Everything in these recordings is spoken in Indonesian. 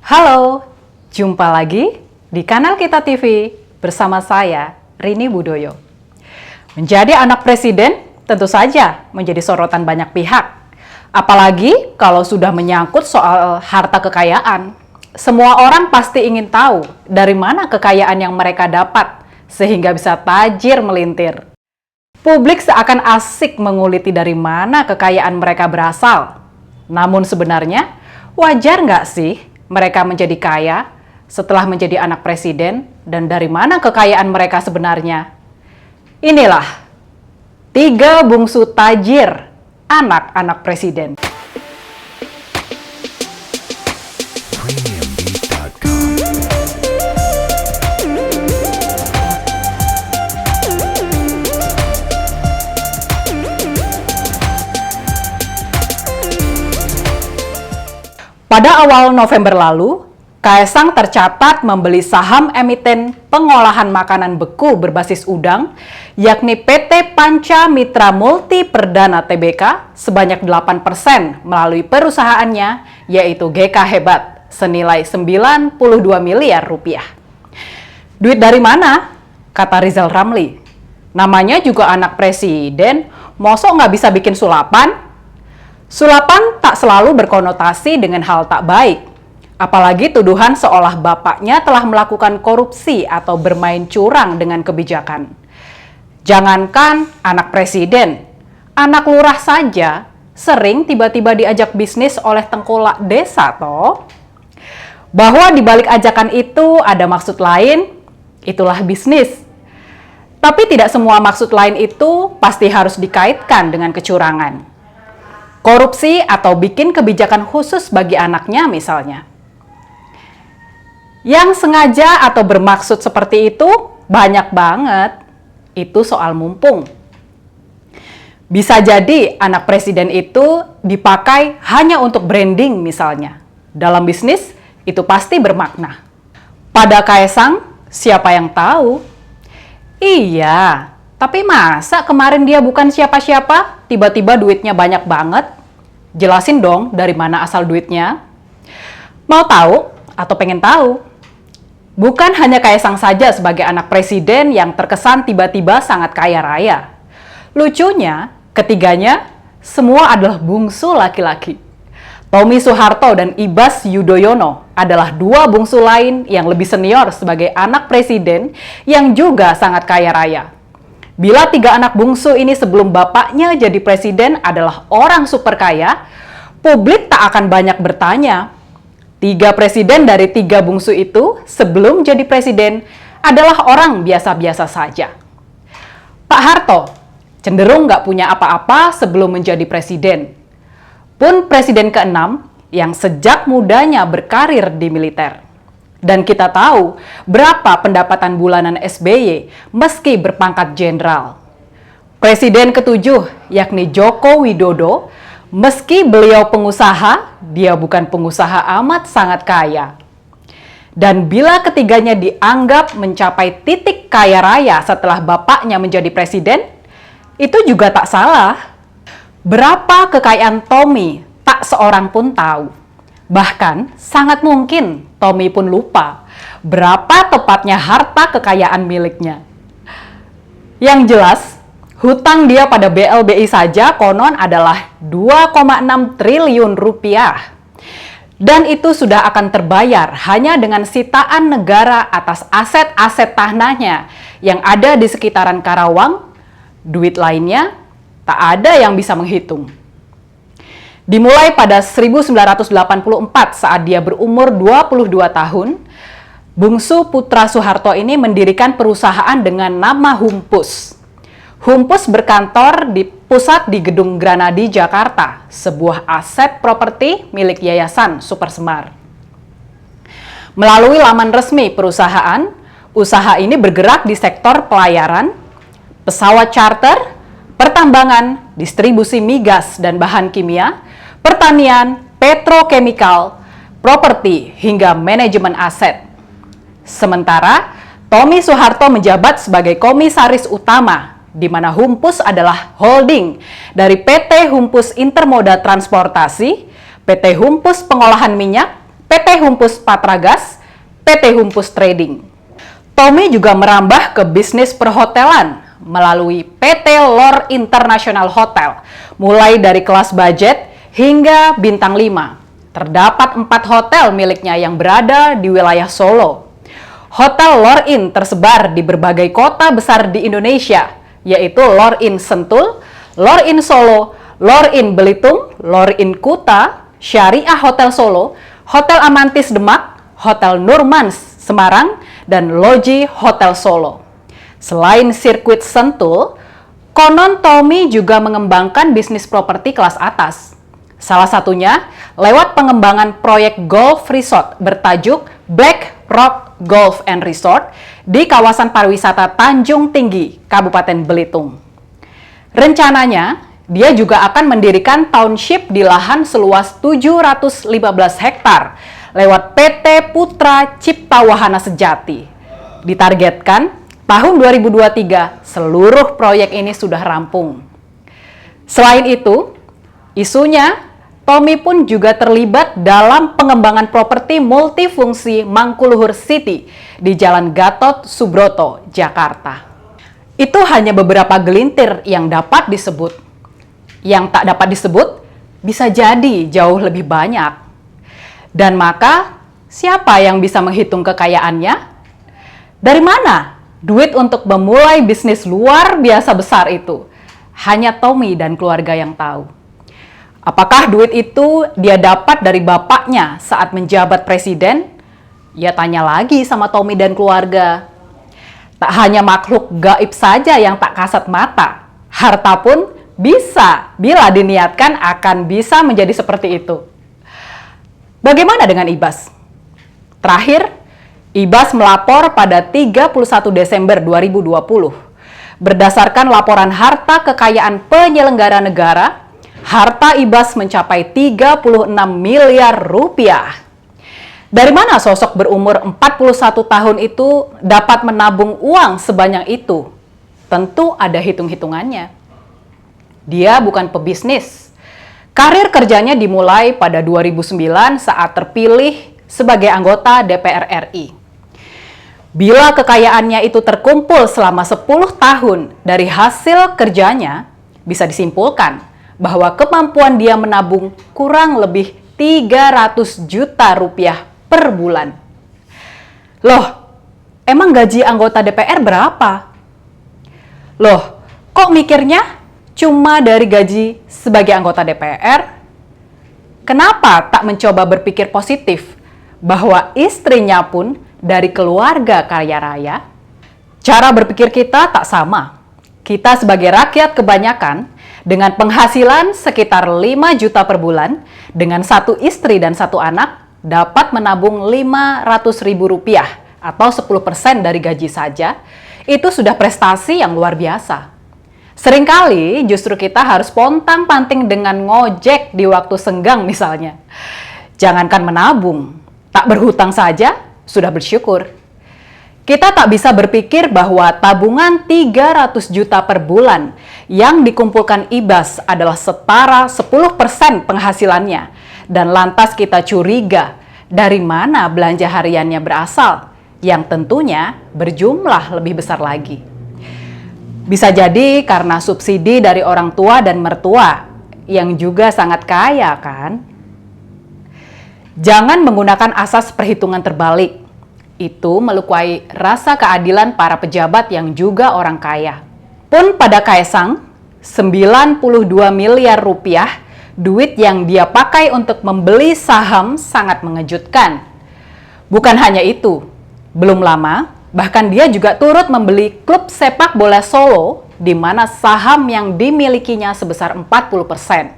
Halo, jumpa lagi di kanal Kita TV bersama saya, Rini Budoyo. Menjadi anak presiden tentu saja menjadi sorotan banyak pihak. Apalagi kalau sudah menyangkut soal harta kekayaan. Semua orang pasti ingin tahu dari mana kekayaan yang mereka dapat sehingga bisa tajir melintir. Publik seakan asik menguliti dari mana kekayaan mereka berasal. Namun sebenarnya, wajar nggak sih mereka menjadi kaya setelah menjadi anak presiden, dan dari mana kekayaan mereka sebenarnya? Inilah 3 bungsu tajir anak-anak presiden. Pada awal November lalu, Kaesang tercatat membeli saham emiten pengolahan makanan beku berbasis udang, yakni PT Panca Mitra Multi Perdana Tbk sebanyak 8% melalui perusahaannya, yaitu GK Hebat, senilai 92 miliar rupiah. Duit dari mana? Kata Rizal Ramli. Namanya juga anak presiden, mosok nggak bisa bikin sulapan? Sulapan tak selalu berkonotasi dengan hal tak baik, apalagi tuduhan seolah bapaknya telah melakukan korupsi atau bermain curang dengan kebijakan. Jangankan anak presiden, anak lurah saja sering tiba-tiba diajak bisnis oleh tengkolak desa toh. Bahwa di balik ajakan itu ada maksud lain, itulah bisnis. Tapi tidak semua maksud lain itu pasti harus dikaitkan dengan kecurangan. Korupsi atau bikin kebijakan khusus bagi anaknya misalnya. Yang sengaja atau bermaksud seperti itu banyak banget. Itu soal mumpung. Bisa jadi anak presiden itu dipakai hanya untuk branding misalnya. Dalam bisnis itu pasti bermakna. Pada Kaesang, siapa yang tahu? Iya. Tapi masa kemarin dia bukan siapa-siapa, tiba-tiba duitnya banyak banget? Jelasin dong dari mana asal duitnya. Mau tahu atau pengen tahu? Bukan hanya Kaesang saja sebagai anak presiden yang terkesan tiba-tiba sangat kaya raya. Lucunya, ketiganya semua adalah bungsu laki-laki. Tommy Soeharto dan Ibas Yudhoyono adalah 2 bungsu lain yang lebih senior sebagai anak presiden yang juga sangat kaya raya. Bila 3 anak bungsu ini sebelum bapaknya jadi presiden adalah orang super kaya, publik tak akan banyak bertanya. 3 presiden dari 3 bungsu itu sebelum jadi presiden adalah orang biasa-biasa saja. Pak Harto cenderung nggak punya apa-apa sebelum menjadi presiden. Pun presiden ke-6 yang sejak mudanya berkarir di militer. Dan kita tahu berapa pendapatan bulanan SBY meski berpangkat jenderal. Presiden ke-7 yakni Joko Widodo, meski beliau pengusaha, dia bukan pengusaha amat sangat kaya. Dan bila ketiganya dianggap mencapai titik kaya raya setelah bapaknya menjadi presiden, itu juga tak salah. Berapa kekayaan Tommy tak seorang pun tahu. Bahkan sangat mungkin Tommy pun lupa berapa tepatnya harta kekayaan miliknya. Yang jelas, hutang dia pada BLBI saja konon adalah 2,6 triliun rupiah. Dan itu sudah akan terbayar hanya dengan sitaan negara atas aset-aset tanahnya yang ada di sekitaran Karawang. Duit lainnya tak ada yang bisa menghitung. Dimulai pada 1984 saat dia berumur 22 tahun, bungsu putra Soeharto ini mendirikan perusahaan dengan nama Humpus. Humpus berkantor di pusat di Gedung Granadi, Jakarta, sebuah aset properti milik Yayasan Super Semar. Melalui laman resmi perusahaan, usaha ini bergerak di sektor pelayaran, pesawat charter, pertambangan, distribusi migas dan bahan kimia, pertanian, petrokemikal, properti, hingga manajemen aset. Sementara, Tommy Soeharto menjabat sebagai komisaris utama, di mana Humpus adalah holding dari PT Humpus Intermoda Transportasi, PT Humpus Pengolahan Minyak, PT Humpus Patragas, PT Humpus Trading. Tommy juga merambah ke bisnis perhotelan melalui PT Lor International Hotel, mulai dari kelas budget hingga bintang 5. Terdapat 4 hotel miliknya yang berada di wilayah Solo. Hotel Lor In tersebar di berbagai kota besar di Indonesia, yaitu Lor In Sentul, Lor In Solo, Lor In Belitung, Lor In Kuta, Syariah Hotel Solo, Hotel Amantis Demak, Hotel Nurmans Semarang, dan Loji Hotel Solo. Selain sirkuit Sentul, konon Tommy juga mengembangkan bisnis properti kelas atas. Salah satunya lewat pengembangan proyek golf resort bertajuk Black Rock Golf and Resort di kawasan pariwisata Tanjung Tinggi, Kabupaten Belitung. Rencananya, dia juga akan mendirikan township di lahan seluas 715 hektar lewat PT Putra Cipta Wahana Sejati. Ditargetkan tahun 2023 seluruh proyek ini sudah rampung. Selain itu, isunya Tommy pun juga terlibat dalam pengembangan properti multifungsi Mangkuluhur City di Jalan Gatot Subroto, Jakarta. Itu hanya beberapa gelintir yang dapat disebut. Yang tak dapat disebut bisa jadi jauh lebih banyak. Dan maka, siapa yang bisa menghitung kekayaannya? Dari mana duit untuk memulai bisnis luar biasa besar itu? Hanya Tommy dan keluarga yang tahu. Apakah duit itu dia dapat dari bapaknya saat menjabat presiden? Ya tanya lagi sama Tommy dan keluarga. Tak hanya makhluk gaib saja yang tak kasat mata, harta pun bisa, bila diniatkan akan bisa menjadi seperti itu. Bagaimana dengan Ibas? Terakhir, Ibas melapor pada 31 Desember 2020. Berdasarkan laporan harta kekayaan penyelenggara negara, harta Ibas mencapai 36 miliar rupiah. Dari mana sosok berumur 41 tahun itu dapat menabung uang sebanyak itu? Tentu ada hitung-hitungannya. Dia bukan pebisnis. Karir kerjanya dimulai pada 2009 saat terpilih sebagai anggota DPR RI. Bila kekayaannya itu terkumpul selama 10 tahun dari hasil kerjanya, bisa disimpulkan bahwa kemampuan dia menabung kurang lebih 300 juta rupiah per bulan. Loh, emang gaji anggota DPR berapa? Loh, kok mikirnya cuma dari gaji sebagai anggota DPR? Kenapa tak mencoba berpikir positif bahwa istrinya pun dari keluarga kaya raya? Cara berpikir kita tak sama. Kita sebagai rakyat kebanyakan dengan penghasilan sekitar 5 juta per bulan, dengan 1 istri dan 1 anak, dapat menabung Rp500.000 atau 10% dari gaji saja, itu sudah prestasi yang luar biasa. Seringkali justru kita harus pontang-panting dengan ngojek di waktu senggang misalnya. Jangankan menabung, tak berhutang saja sudah bersyukur. Kita tak bisa berpikir bahwa tabungan 300 juta per bulan yang dikumpulkan Ibas adalah setara 10% penghasilannya, dan lantas kita curiga dari mana belanja hariannya berasal, yang tentunya berjumlah lebih besar lagi. Bisa jadi karena subsidi dari orang tua dan mertua yang juga sangat kaya, kan? Jangan menggunakan asas perhitungan terbalik. Itu melukai rasa keadilan para pejabat yang juga orang kaya. Pun pada Kaesang, 92 miliar rupiah duit yang dia pakai untuk membeli saham sangat mengejutkan. Bukan hanya itu, belum lama, bahkan dia juga turut membeli klub sepak bola Solo di mana saham yang dimilikinya sebesar 40%.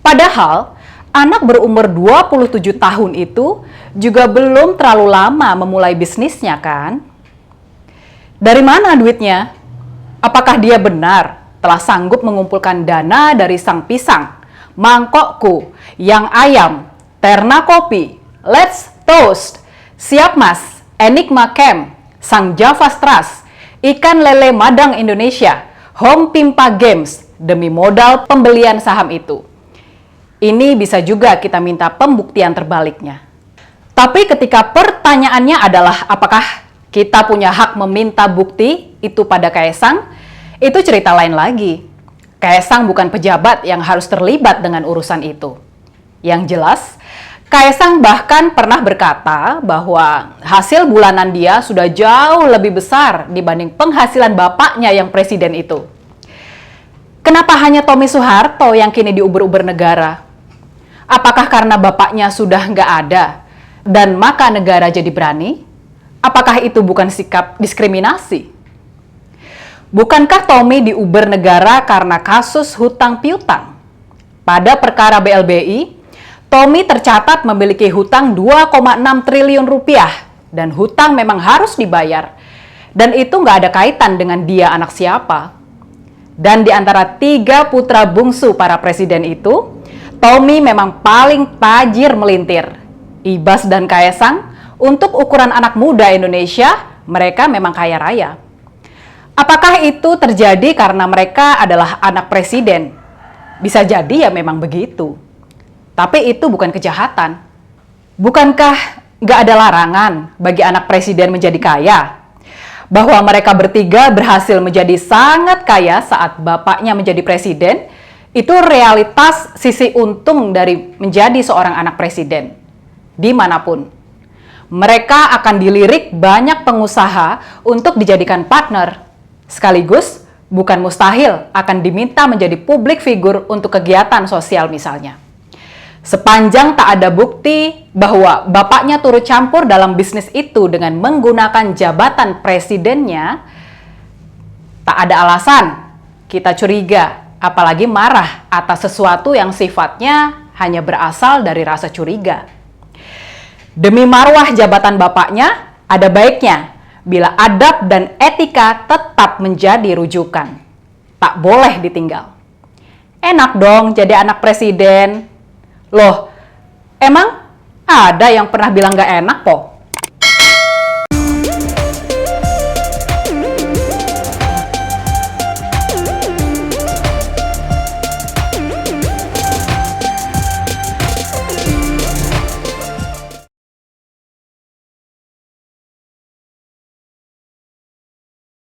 Padahal, anak berumur 27 tahun itu juga belum terlalu lama memulai bisnisnya, kan? Dari mana duitnya? Apakah dia benar telah sanggup mengumpulkan dana dari Sang Pisang, Mangkokku, Yang Ayam, Terna Kopi, Let's Toast, Siap Mas, Enigma Camp, Sang Java Trust, Ikan Lele Madang Indonesia, Home Pimpa Games demi modal pembelian saham itu. Ini bisa juga kita minta pembuktian terbaliknya. Tapi ketika pertanyaannya adalah apakah kita punya hak meminta bukti itu pada Kaesang, itu cerita lain lagi. Kaesang bukan pejabat yang harus terlibat dengan urusan itu. Yang jelas, Kaesang bahkan pernah berkata bahwa hasil bulanan dia sudah jauh lebih besar dibanding penghasilan bapaknya yang presiden itu. Kenapa hanya Tommy Soeharto yang kini diuber-uber negara? Apakah karena bapaknya sudah nggak ada dan maka negara jadi berani? Apakah itu bukan sikap diskriminasi? Bukankah Tommy diuber negara karena kasus hutang piutang? Pada perkara BLBI, Tommy tercatat memiliki hutang 2,6 triliun rupiah dan hutang memang harus dibayar. Dan itu nggak ada kaitan dengan dia anak siapa. Dan di antara 3 putra bungsu para presiden itu, Tommy memang paling tajir melintir. Ibas dan Kaesang, untuk ukuran anak muda Indonesia, mereka memang kaya raya. Apakah itu terjadi karena mereka adalah anak presiden? Bisa jadi ya memang begitu. Tapi itu bukan kejahatan. Bukankah nggak ada larangan bagi anak presiden menjadi kaya? Bahwa mereka bertiga berhasil menjadi sangat kaya saat bapaknya menjadi presiden, itu realitas sisi untung dari menjadi seorang anak presiden. Dimanapun. Mereka akan dilirik banyak pengusaha untuk dijadikan partner. Sekaligus, bukan mustahil akan diminta menjadi publik figur untuk kegiatan sosial misalnya. Sepanjang tak ada bukti bahwa bapaknya turut campur dalam bisnis itu dengan menggunakan jabatan presidennya, tak ada alasan kita curiga, apalagi marah atas sesuatu yang sifatnya hanya berasal dari rasa curiga. Demi marwah jabatan bapaknya, ada baiknya bila adab dan etika tetap menjadi rujukan. Tak boleh ditinggal. Enak dong jadi anak presiden. Loh, emang ada yang pernah bilang gak enak kok?